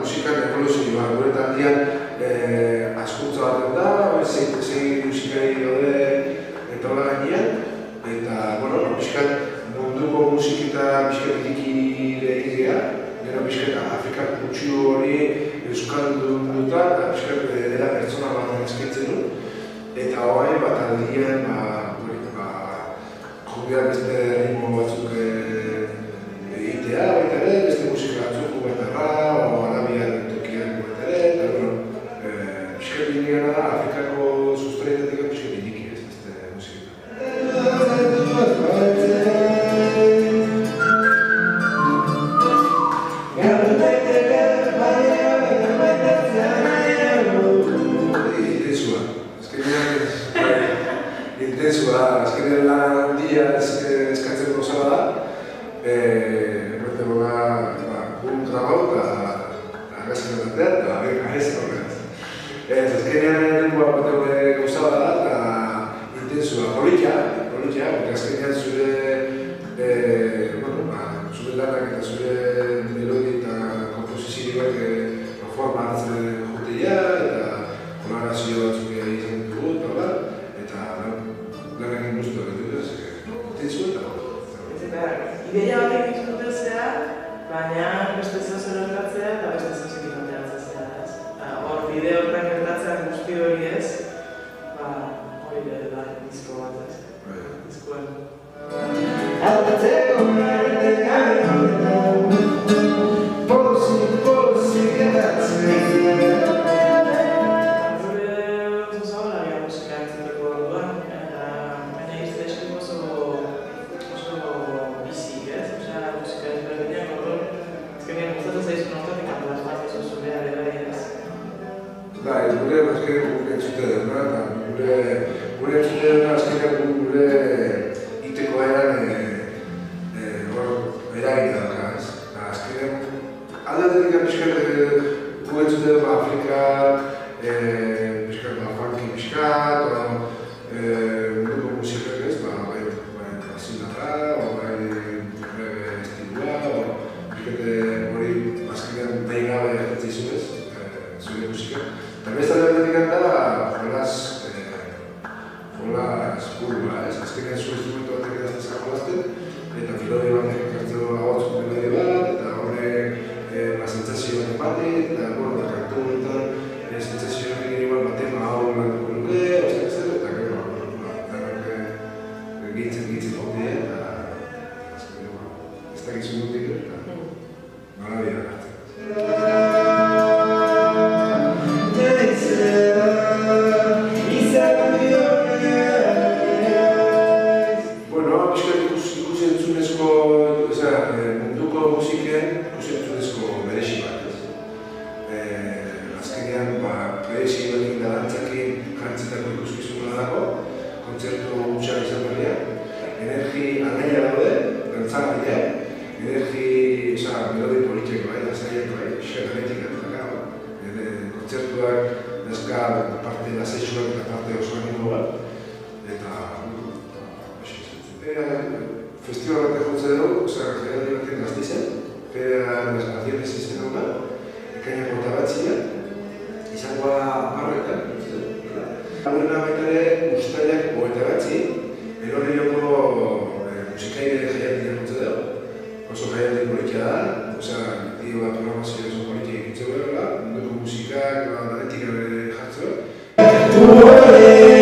Musikan evoluzioa, gure taldean askuntza bat da, zein musikari daude eta hola gainean, eta pixkat munduko musiketa pixkat irikire egitea, gero pixkat Afrikar kutsu hori euskaldun duta, eta pixkat dela pertsona bat eskaintzen du, eta hori taldean jodea beste ritmo batzuk egitea, baita ere, beste musika batzuk gubatarra, Afrikako sustraetatik pixka diriki ez musika. Intensua, azkenean lan handia eskatzen gozala da. Un trabau eta agazien batean eta agazien horretaz. Azkenean lengua bat gauzala da eta intensua, politia, porque azkenean zure lanak eta zure melodi eta komposizioak formatzen jutea eta kolaborazio batzuk izan dugu eta lanak inbuztu egin intensua eta ideia batek egiten dute zea, baina beste zer gertatzea eta beste zer gertatzea. Hor bideoetan gertatzen guzti hori ez, hori da disko bat ez, diskoen. Gure oso zabalaria musika entzuteko orduan, baina izteski oso bizik ez, musika ezberdinak orduan, azkenean gustatzen zaizun hortatik plasmatzen zuzu behar ere ez. Gure entzuten dena, gure entzuten dena azkenean gure iteko eran eragina daka, ez? Azkenean, aldatetik pixkat gu entzuten dena Afrika, pixkat funky pixkat, munduko musikak ez, azinara, estilua, pixkat hori azkenean nahi gabe erretzen izu ez, zure musika. Eta beste aldatetik da, folaz burua, ez? Azkenean zure instrumentu batek edazten jolazten, eta melodi batek ekartzen ahotzuk melodi bat, eta horrek sentsazio bat ematen, eta kantu honetan sentsazio egin baten hau landuko nuke, eta gero, gehitzen hodea, eta azkenean, ez da gizun dutik, eta nola bera gartzen. Munduko musiken ikusentzunezko beresi bat ez. Azkenean, beresi batekin da dantzakin jantzetako ikuskizuna dago, kontzertu gutxak izan berriak, energi anaia daude, dantzagaia, energi melodi politiak bai, dantzaiak bai, xerretik atzakago, kontzertuak dazka parte lasexuak eta parte oso animo bat, eta festival bat egotzen dugu, jaialdi baten Gasteizen, Fera las Canciones izen dugu, ekainak bota batzian, izangoa marretan, Horrena baita ere, ustailak 29, Elorrioko musikaire jaialdi egotzen dugu, oso jaialdi politia da, dio bat programazio oso politia egitzen dugu, munduko musikak, danetik jartzen dugu.